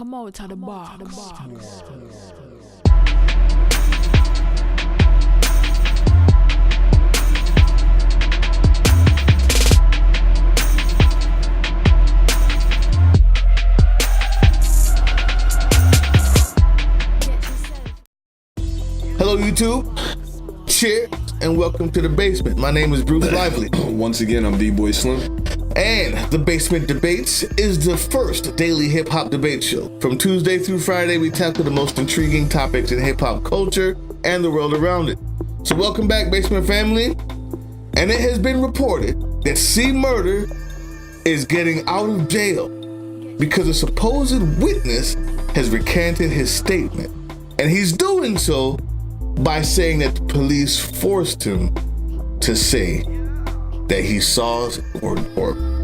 Come out to the bar. Hello YouTube, cheers, and welcome to The Basement. My name is Bruce Lively. Once again, I'm D-Boy Slim. And The Basement Debates is the first daily hip-hop debate show. From Tuesday through Friday, we tackle the most intriguing topics in hip-hop culture and the world around it. So welcome back, Basement family. And it has been reported that C Murder is getting out of jail because a supposed witness has recanted his statement. And he's doing so by saying that the police forced him to say that he saw or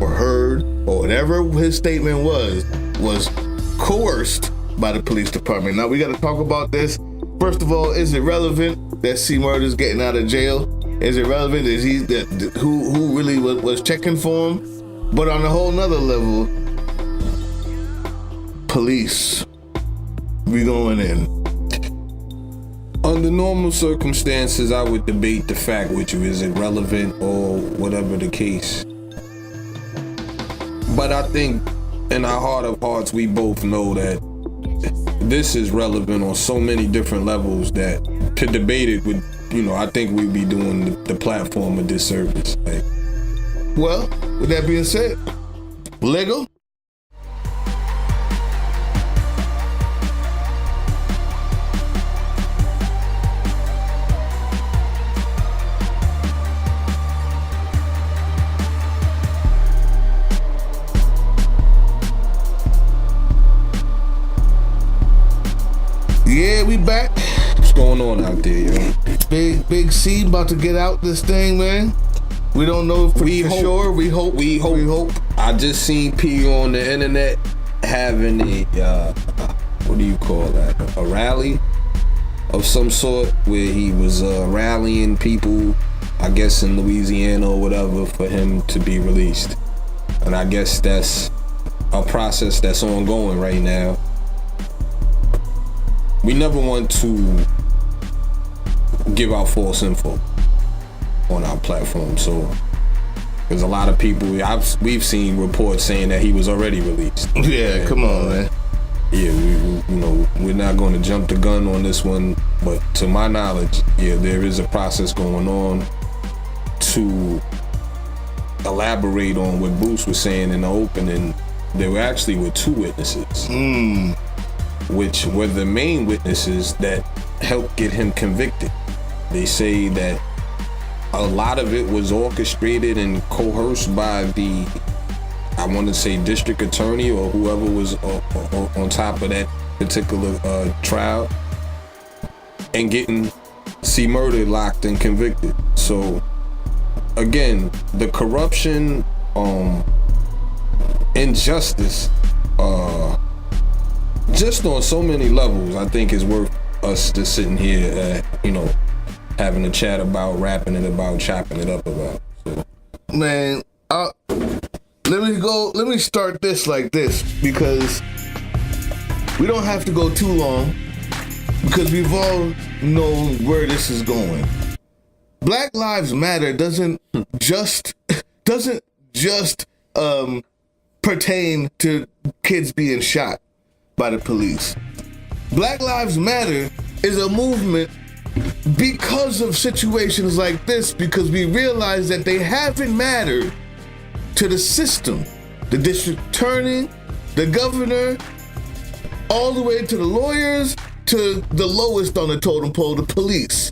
heard or whatever his statement was coerced by the police department. Now we got to talk about this. First of all, is it relevant that C Murder is getting out of jail? Is it relevant? Is he who really was checking for him? But on a whole nother level, police, we going in. Under normal circumstances, I would debate the fact with you. Is it relevant or whatever the case? But I think in our heart of hearts, we both know that this is relevant on so many different levels that to debate it would, I think we'd be doing the platform a disservice. Like, well, with that being said, Lego? Yeah, we back. what's going on out there, yo? Big C about to get out this thing, man. We don't know for sure. We hope. I just seen P on the internet having a what do you call that? A rally of some sort where he was rallying people, I guess in Louisiana or whatever, for him to be released. And I guess that's a process that's ongoing right now. We never want to give out false info on our platform, so there's a lot of people. We've seen reports saying that he was already released. Yeah, come on, man. Yeah, we're not going to jump the gun on this one, but to my knowledge, yeah, there is a process going on to elaborate on what Bruce was saying in the opening. There were actually two witnesses. Which were the main witnesses that helped get him convicted. They say that a lot of it was orchestrated and coerced by the, I want to say, district attorney or whoever was on top of that particular trial, and getting C Murder locked and convicted. So again, the corruption, injustice, just on so many levels, I think is worth us just sitting here, having a chat about, rapping it about, chopping it up about. So. Man, let me start this like this, because we don't have to go too long, because we've all known where this is going. Black Lives Matter doesn't just pertain to kids being shot by the police. Black Lives Matter is a movement because of situations like this, because we realize that they haven't mattered to the system, the district attorney, the governor, all the way to the lawyers, to the lowest on the totem pole, the police.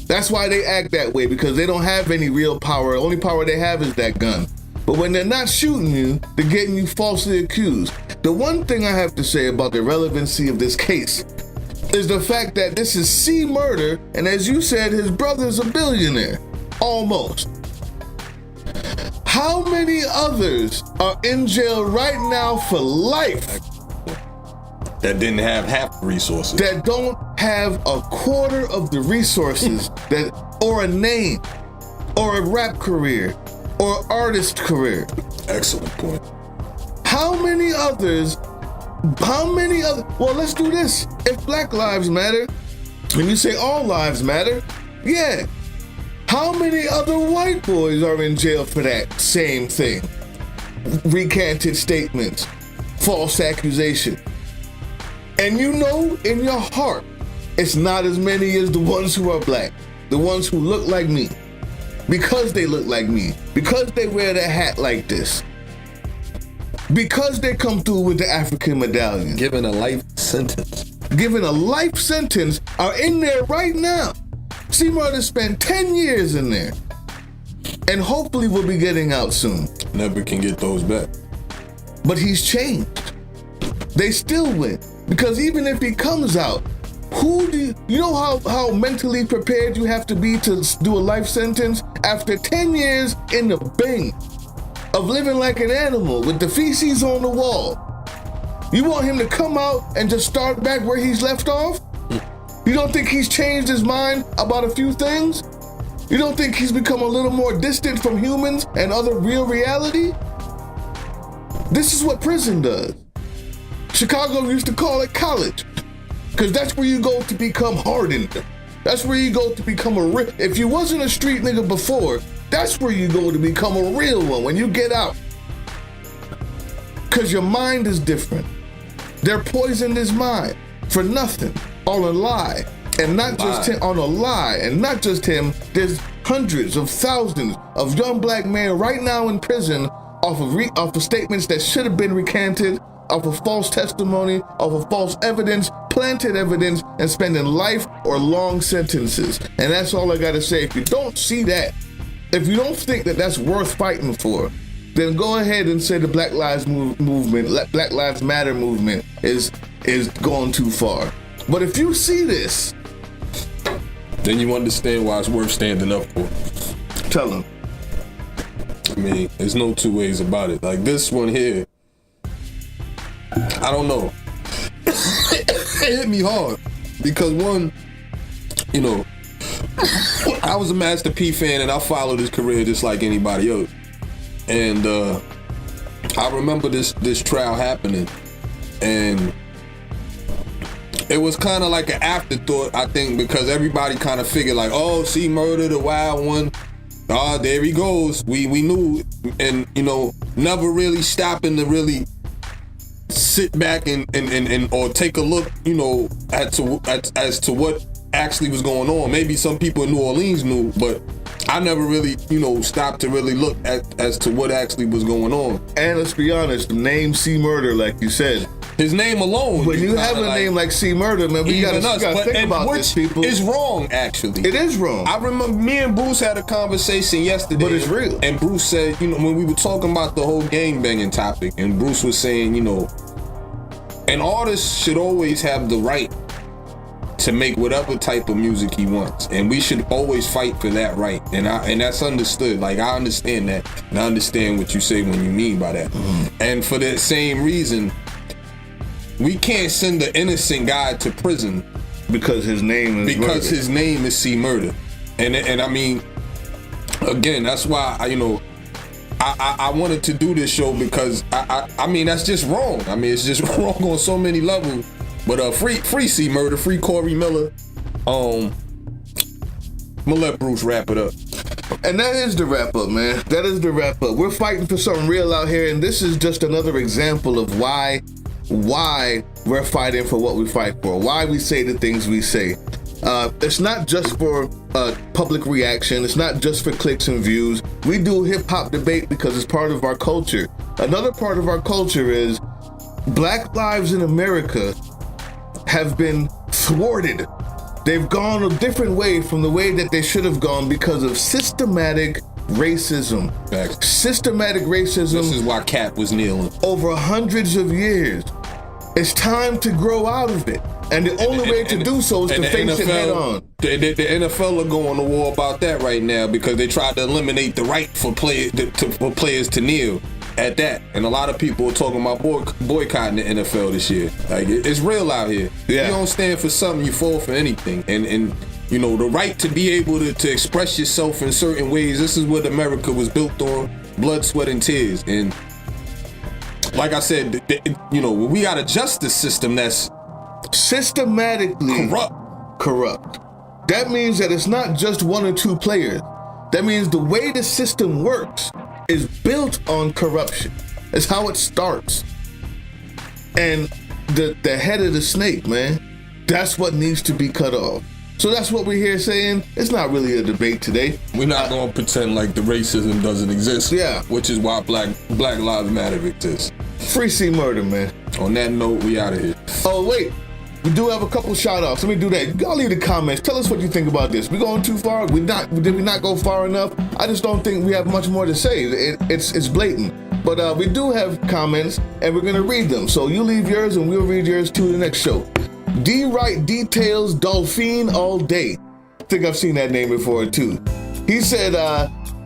That's why they act that way, because they don't have any real power. The only power they have is that gun. But when they're not shooting you, they're getting you falsely accused. The one thing I have to say about the relevancy of this case is the fact that this is C Murder, and as you said, his brother's a billionaire. Almost. How many others are in jail right now for life that didn't have half the resources? That don't have a quarter of the resources or a name, or a rap career, or artist career. Excellent point. How many others How many other, well, let's do this. If Black Lives Matter, and you say all lives matter, yeah. How many other white boys are in jail for that same thing? Recanted statements, false accusation. And you know in your heart, it's not as many as the ones who are black, the ones who look like me, because they look like me, because they wear their hat like this, because they come through with the African medallion. Given a life sentence. Given a life sentence are in there right now. C. Murder spent 10 years in there. And hopefully will be getting out soon. Never can get those back. But he's changed. They still win. Because even if he comes out, who do you know how mentally prepared you have to be to do a life sentence after 10 years in the bing of living like an animal with the feces on the wall? You want him to come out and just start back where he's left off? You don't think he's changed his mind about a few things? You don't think he's become a little more distant from humans and other real reality? This is what prison does. Chicago used to call it college, because that's where you go to become hardened. That's where you go to become a real, if you wasn't a street nigga before, that's where you go to become a real one when you get out. Because your mind is different. They're poisoned his mind for nothing, on a lie. And not just him, on a lie. And not just him, there's hundreds of thousands of young black men right now in prison off of statements that should have been recanted, off of false testimony, off of false evidence, planted evidence, and spending life or long sentences. And that's all I gotta say. If you don't see that, if you don't think that that's worth fighting for, then go ahead and say the Black Lives movement, Black Lives Matter movement is going too far. But if you see this, then you understand why it's worth standing up for. Tell them. I mean, there's no two ways about it. Like this one here, I don't know. It hit me hard because one, you know, I was a Master P fan and I followed his career just like anybody else. And I remember this trial happening, and it was kind of like an afterthought, I think, because everybody kind of figured like, oh, C. Murder, the wild one. There he goes. We knew, and you know, never really stopping to really sit back and or take a look, you know, as to what actually was going on. Maybe some people in New Orleans knew, but I never really, you know, stopped to really look at as to what actually was going on. And let's be honest, the name C. Murder, like you said, his name alone. When you have a name like C. Murder, man, we gotta think about this, people. It's wrong, actually. It is wrong. I remember me and Bruce had a conversation yesterday. But it's real. And Bruce said, you know, when we were talking about the whole gangbanging topic, and Bruce was saying, you know, an artist should always have the right to make whatever type of music he wants, and we should always fight for that right. And that's understood. Like, I understand that, and I understand what you say when you mean by that. And for that same reason, we can't send an innocent guy to prison because his name is murder. His name is C. Murder. And I mean, again, that's why I wanted to do this show, because I mean, that's just wrong. I mean, it's just wrong on so many levels. But free C. Murder, free Coore Miller. I'm gonna let Bruce wrap it up. And that is the wrap up, man. That is the wrap up. We're fighting for something real out here, and this is just another example of why we're fighting for what we fight for, why we say the things we say. It's not just for public reaction. It's not just for clicks and views. We do hip hop debate because it's part of our culture. Another part of our culture is Black lives in America have been thwarted. They've gone a different way from the way that they should have gone because of systematic racism. Facts. Systematic racism. This is why Cap was kneeling. Over hundreds of years. It's time to grow out of it. And the only way to do so is to face it head on. The NFL are going to war about that right now because they tried to eliminate the right for players to kneel at that. And a lot of people are talking about boycotting the NFL this year. Like, it's real out here. Yeah. You don't stand for something, you fall for anything. And you know, the right to be able to express yourself in certain ways, this is what America was built on. Blood, sweat, and tears. And like I said, we got a justice system that's systematically corrupt. That means that it's not just one or two players. That means the way the system works is built on corruption. It's how it starts. And the head of the snake, man, that's what needs to be cut off. So that's what we're here saying. It's not really a debate today. We're not going to pretend like the racism doesn't exist. Yeah. Which is why Black Lives Matter exists. Free C murder, man. On that note, we out of here. Oh, wait. We do have a couple shout outs. Let me do that. Y'all leave the comments. Tell us what you think about this. We going too far? Did we not go far enough? I just don't think we have much more to say. It's blatant. But we do have comments, and we're going to read them. So you leave yours, and we'll read yours too in the next show. D. Wright Details Dolphine All Day. I think I've seen that name before, too. He said,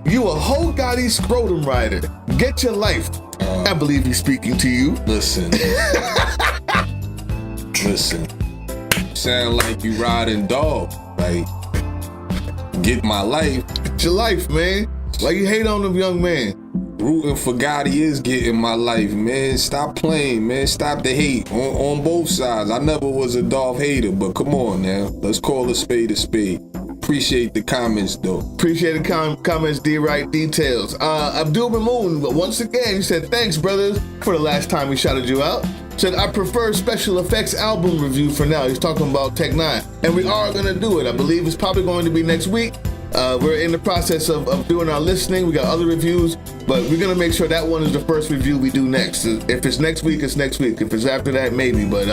you a whole Gotti scrotum rider. Get your life. I believe he's speaking to you. Listen. Listen. Sound like you riding dog. Like, get my life. Get your life, man. Why you hate on them young man? Rooting for Gotti is getting my life, man. Stop playing, man. Stop the hate on both sides. I never was a Dolph hater, but come on now. Let's call a spade a spade. Appreciate the comments, though. Appreciate the comments, D. Wright Details. Abdul Mamoon, but once again, he said, thanks, brothers, for the last time we shouted you out. Said, I prefer special effects album review for now. He's talking about Tech 9. And we are going to do it. I believe it's probably going to be next week. We're in the process of doing our listening. We got other reviews, but we're going to make sure that one is the first review we do next. If it's next week, it's next week. If it's after that, maybe. But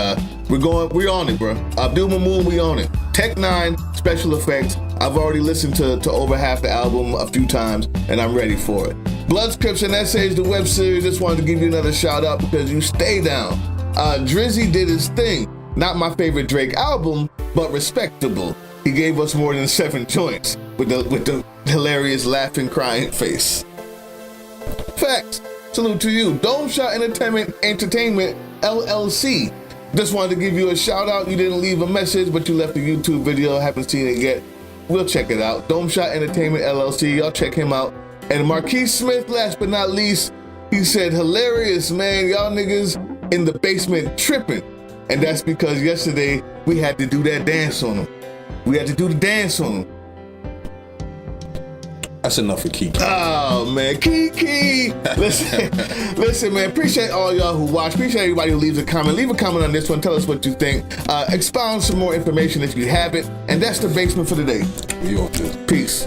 we're on it, bro. Abdul Mamoon, we on it. Tech 9, special effects. I've already listened to over half the album a few times, and I'm ready for it. Blood Scripts and Essays, the web series. Just wanted to give you another shout out because you stay down. Drizzy did his thing. Not my favorite Drake album, but respectable. He gave us more than 7 joints with the hilarious laughing, crying face. Facts. Salute to you. Dome Shot Entertainment LLC. Just wanted to give you a shout out. You didn't leave a message, but you left a YouTube video. Haven't seen it yet. We'll check it out. Dome Shot Entertainment LLC. Y'all check him out. And Marquise Smith, last but not least, he said, hilarious, man. Y'all niggas in the basement tripping. And that's because yesterday we had to do that dance on him. We had to do the dance on him. That's enough for Kiki. Oh, man. Kiki. Listen, man. Appreciate all y'all who watch. Appreciate everybody who leaves a comment. Leave a comment on this one. Tell us what you think. Expound some more information if you have it. And that's the basement for today. We off this. Peace.